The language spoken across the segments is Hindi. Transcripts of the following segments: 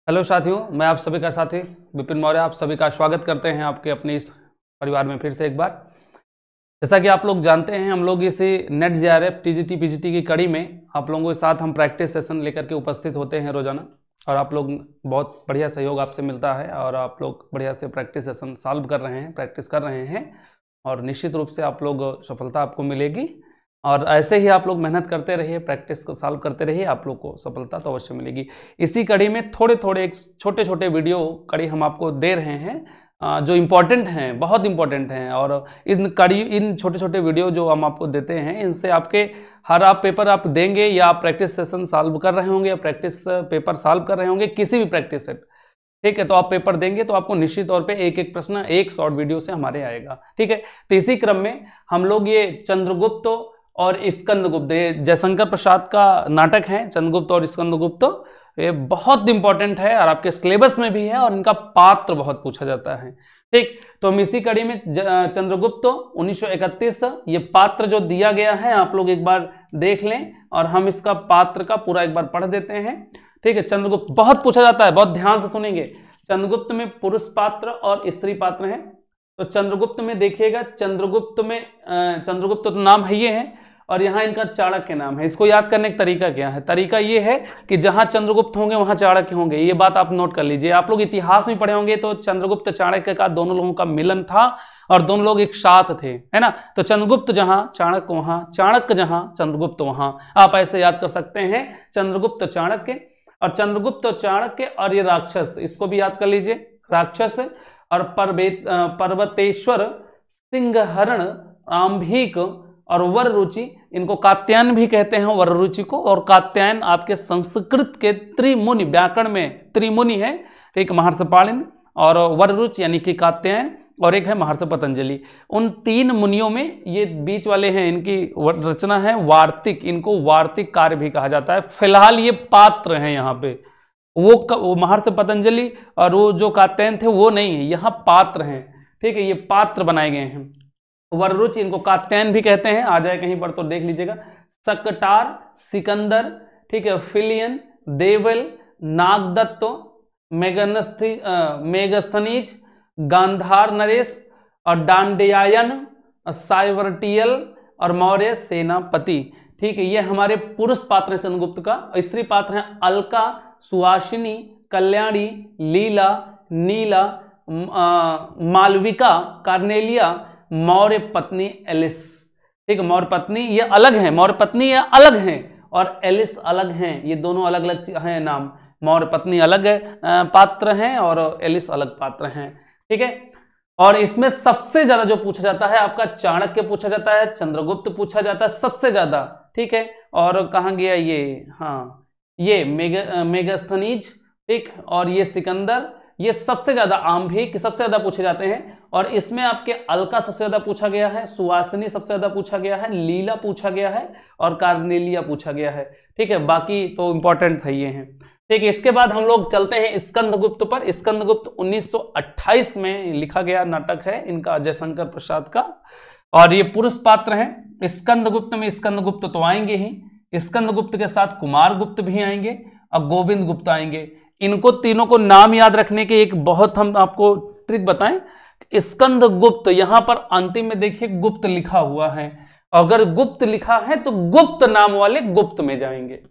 हेलो साथियों, मैं आप सभी का साथी विपिन मौर्य आप सभी का स्वागत करते हैं आपके अपने इस परिवार में फिर से एक बार। जैसा कि आप लोग जानते हैं, हम लोग इसी नेट जेआरएफ टीजीटी पीजीटी की कड़ी में आप लोगों के साथ हम प्रैक्टिस सेशन लेकर के उपस्थित होते हैं रोजाना, और आप लोग बहुत बढ़िया सहयोग आपसे मिलता है और आप लोग बढ़िया से प्रैक्टिस सेशन सॉल्व कर रहे हैं, प्रैक्टिस कर रहे हैं, और निश्चित रूप से आप लोग सफलता आपको मिलेगी। और ऐसे ही आप लोग मेहनत करते रहिए, प्रैक्टिस को सॉल्व करते रहिए, आप लोग को सफलता तो अवश्य मिलेगी। इसी कड़ी में थोड़े थोड़े एक छोटे छोटे वीडियो कड़ी हम आपको दे रहे हैं जो इम्पोर्टेंट हैं, बहुत इम्पोर्टेंट हैं। और इन छोटे छोटे वीडियो जो हम आपको देते हैं, इनसे आपके हर आप पेपर आप देंगे या आप प्रैक्टिस सेशन सॉल्व कर रहे होंगे या प्रैक्टिस पेपर सॉल्व कर रहे होंगे, किसी भी प्रैक्टिस सेट, ठीक है, तो आप पेपर देंगे तो आपको निश्चित तौर पे एक एक प्रश्न एक शॉर्ट वीडियो से हमारे आएगा। ठीक है, तो इसी क्रम में हम लोग ये चंद्रगुप्त और स्कंदगुप्त, जयशंकर प्रसाद का नाटक है चंद्रगुप्त और स्कंदगुप्त, ये बहुत इंपॉर्टेंट है और आपके सिलेबस में भी है और इनका पात्र बहुत पूछा जाता है। ठीक, तो हम इसी कड़ी में चंद्रगुप्त 1931 ये पात्र जो दिया गया है आप लोग एक बार देख लें और हम इसका पात्र का पूरा एक बार पढ़ देते हैं। ठीक है, चंद्रगुप्त बहुत पूछा जाता है, बहुत ध्यान से सुनेंगे। चंद्रगुप्त में पुरुष पात्र और स्त्री पात्र हैं। तो चंद्रगुप्त में देखिएगा, चंद्रगुप्त में चंद्रगुप्त तो नाम है ये है, और यहाँ इनका चाणक्य नाम है। इसको याद करने का तरीका क्या है? तरीका ये है कि जहां चंद्रगुप्त होंगे वहां चाणक्य होंगे, ये बात आप नोट कर लीजिए। आप लोग इतिहास में पढ़े होंगे तो चंद्रगुप्त चाणक्य का दोनों लोगों का मिलन था और दोनों लोग एक साथ थे, है ना। तो चंद्रगुप्त जहां चाणक्य वहां, चाणक्य जहां चंद्रगुप्त वहां, आप ऐसे याद कर सकते हैं। चंद्रगुप्त चाणक्य और चंद्रगुप्त चाणक्य और ये राक्षस, इसको भी याद कर लीजिए, राक्षस। और पर्वतेश्वर, सिंहहरण, आंभिक और वररुचि, इनको कात्यायन भी कहते हैं वररुचि को। और कात्यायन आपके संस्कृत के त्रिमुनि, व्याकरण में त्रिमुनि है, एक महर्षि पाणिनि और वररुचि यानी कि कात्यायन, और एक है महर्षि पतंजलि। उन तीन मुनियों में ये बीच वाले हैं, इनकी रचना है वार्तिक, इनको वार्तिक कार्य भी कहा जाता है। फिलहाल ये पात्र हैं यहाँ पे, वो महर्षि पतंजलि और वो जो कात्यायन थे वो नहीं है, यहाँ पात्र हैं। ठीक है, ये पात्र बनाए गए हैं। वररुचि, इनको कात्यायन भी कहते हैं, आ जाए कहीं पर तो देख लीजिएगा। सकटार, सिकंदर, ठीक है, फिलियन, देवल, नागदत्तो, मेगस्थनीज, गांधार नरेश और डांडियायन, साइवर्टियल और मौर्य सेनापति। ठीक है, ये हमारे पुरुष पात्र हैं चंद्रगुप्त का। स्त्री पात्र हैं अलका, सुहासिनी, कल्याणी, लीला, नीला, मालविका, कार्नेलिया, मौर्य पत्नी एलिस। ठीक है, मौर्य पत्नी ये अलग है, मौर्य पत्नी ये अलग है और एलिस अलग हैं, ये दोनों अलग अलग हैं नाम। मौर्य पत्नी अलग पात्र हैं और एलिस अलग पात्र हैं। ठीक है, और इसमें सबसे ज्यादा जो पूछा जाता है आपका चाणक्य पूछा जाता है, चंद्रगुप्त पूछा जाता है सबसे ज्यादा। ठीक है, और कहाँ गया ये, हाँ ये मेगस्थनीज, ठीक, और ये सिकंदर, ये सबसे ज्यादा आंभिक सबसे ज्यादा पूछे जाते हैं। और इसमें आपके अलका सबसे ज्यादा पूछा गया है, सुहासिनी सबसे ज्यादा पूछा गया है, लीला पूछा गया है और कार्नेलिया पूछा गया है। ठीक है, बाकी तो इंपॉर्टेंट है ये हैं। ठीक है, इसके बाद हम लोग चलते हैं स्कंदगुप्त पर। स्कंदगुप्त 1928 में लिखा गया नाटक है इनका, जयशंकर प्रसाद का, और ये पुरुष पात्र हैं। स्कंदगुप्त में स्कंदगुप्त तो आएंगे ही, स्कंदगुप्त के साथ कुमार गुप्त भी आएंगे और गोविंद गुप्त आएंगे। इनको तीनों को नाम याद रखने के एक बहुत हम आपको ट्रिक बताएं। स्कंदगुप्त, यहां पर अंतिम में देखिए गुप्त लिखा हुआ है, अगर गुप्त लिखा है तो गुप्त नाम वाले गुप्त में जाएंगे।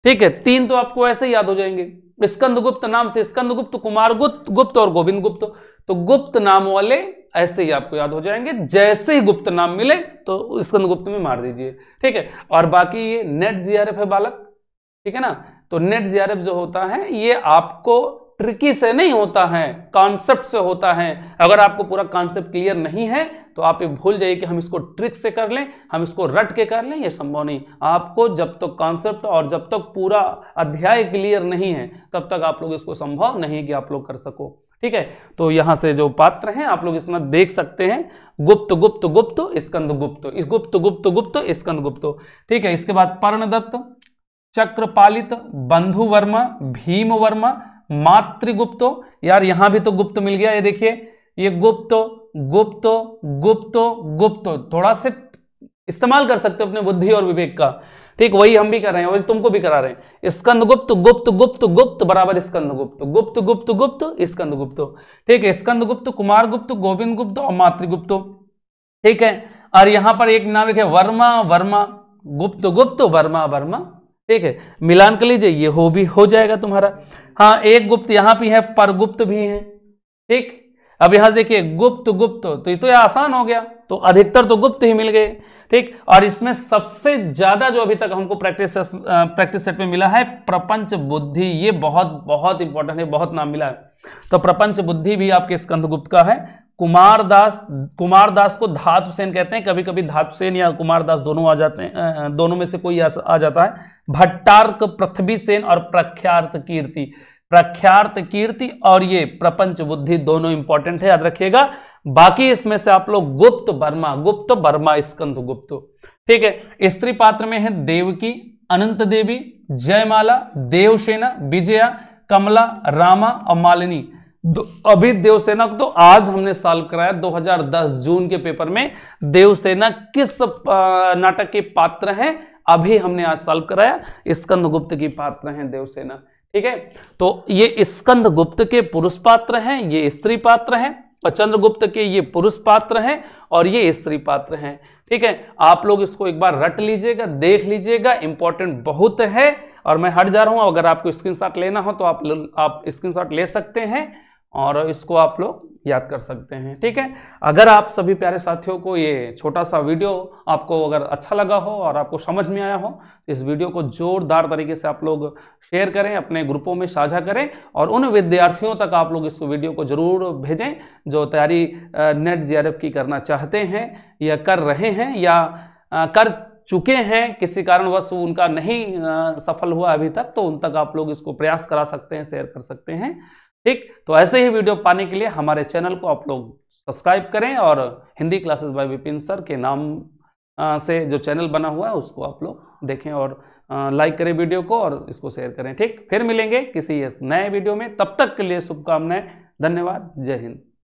ठीक है, तीन तो आपको ऐसे ही याद हो जाएंगे। स्कंदगुप्त नाम से स्कंदगुप्त, कुमार गुप्त और गोविंद गुप्त, तो गुप्त नाम वाले ऐसे ही आपको याद हो जाएंगे। जैसे ही गुप्त नाम मिले तो स्कंदगुप्त में मार दीजिए। ठीक है, और बाकी ये नेट जीआरएफ है बालक, ठीक है ना। तो नेट जीआरएफ जो होता है ये आपको ट्रिकी से नहीं होता है, कॉन्सेप्ट से होता है। अगर आपको पूरा कॉन्सेप्ट क्लियर नहीं है तो आप ये भूल जाइए कि हम इसको ट्रिक से कर लें, हम इसको रट के कर लें, ये संभव नहीं। आपको जब तक कॉन्सेप्ट और जब तक पूरा अध्याय क्लियर नहीं है तब तक आप लोग इसको संभव नहीं कि आप लोग कर सको। ठीक है, तो यहां से जो पात्र हैं आप लोग इसमें देख सकते हैं, गुप्त गुप्त गुप्त स्कंदगुप्त, गुप्त गुप्त गुप्त स्कंदगुप्त। ठीक है, इसके बाद पर्णदत्त, चक्रपालित, बंधुवर्मा, भीमवर्मा, मातृगुप्तो, यार यहां भी तो गुप्त मिल गया, ये देखिए, ये गुप्त गुप्त गुप्त गुप्त, थोड़ा से इस्तेमाल कर सकते हो अपने बुद्धि और विवेक का। ठीक, वही हम भी कर रहे हैं, वही तुमको भी करा रहे हैं। स्कंदगुप्त गुप्त गुप्त गुप्त बराबर स्कंदगुप्त, गुप्त गुप्त गुप्त स्कंदगुप्त। ठीक है, स्कंदगुप्त, कुमारगुप्त, गोविंद गुप्त और मातृगुप्त। ठीक है, और यहां पर एक नाम लिखे वर्मा वर्मा, गुप्त गुप्त वर्मा वर्मा। ठीक है, मिलान कर लीजिए, ये हो जाएगा तुम्हारा। हाँ, एक गुप्त यहां भी है, परगुप्त भी है। ठीक, अब यहां देखिए गुप्त गुप्त, तो ये तो आसान हो गया, तो अधिकतर तो गुप्त ही मिल गए। ठीक, और इसमें सबसे ज्यादा जो अभी तक हमको प्रैक्टिस सेट में मिला है प्रपंच बुद्धि, ये बहुत बहुत इंपॉर्टेंट है, बहुत नाम मिला है। तो प्रपंच बुद्धि भी आपके स्कंदगुप्त का है। कुमारदास को धातुसेन कहते हैं, कभी कभी धातुसेन या कुमारदास दोनों आ जाते हैं, दोनों में से कोई आ जाता है। भट्टार्क, पृथ्वीसेन और प्रख्यात कीर्ति, प्रख्यात कीर्ति और ये प्रपंच बुद्धि दोनों इंपॉर्टेंट है, याद रखिएगा। बाकी इसमें से आप लोग गुप्त वर्मा स्कंदगुप्त। ठीक है, स्त्री पात्र में है देवकी, अनंत देवी, जयमाला, देवसेना, विजया, कमला, रामा और मालिनी। अभी देवसेना को तो आज हमने सॉल्व कराया 2010 जून के पेपर में, देवसेना किस नाटक के पात्र हैं अभी हमने आज सॉल्व कराया, स्कंदगुप्त की पात्र हैं देवसेना। ठीक है, तो ये स्कंदगुप्त के पुरुष पात्र हैं, ये स्त्री पात्र हैं, और चंद्रगुप्त के ये पुरुष पात्र हैं और ये स्त्री पात्र हैं। ठीक है, आप लोग इसको एक बार रट लीजिएगा, देख लीजिएगा, इंपॉर्टेंट बहुत है। और मैं हट जा रहा हूं, अगर आपको स्क्रीनशॉट लेना हो तो आप स्क्रीनशॉट ले सकते हैं और इसको आप लोग याद कर सकते हैं। ठीक है, अगर आप सभी प्यारे साथियों को ये छोटा सा वीडियो आपको अगर अच्छा लगा हो और आपको समझ में आया हो तो इस वीडियो को जोरदार तरीके से आप लोग शेयर करें, अपने ग्रुपों में साझा करें और उन विद्यार्थियों तक आप लोग इस वीडियो को जरूर भेजें जो तैयारी नेट जेआरएफ की करना चाहते हैं या कर रहे हैं या कर चुके हैं, किसी कारणवश उनका नहीं सफल हुआ अभी तक, तो उन तक आप लोग इसको प्रयास करा सकते हैं, शेयर कर सकते हैं। ठीक, तो ऐसे ही वीडियो पाने के लिए हमारे चैनल को आप लोग सब्सक्राइब करें और Hindi classes bye Vipin sir के नाम से जो चैनल बना हुआ है उसको आप लोग देखें और लाइक करें वीडियो को और इसको शेयर करें। ठीक, फिर मिलेंगे किसी नए वीडियो में, तब तक के लिए शुभकामनाएं, धन्यवाद, जय हिंद।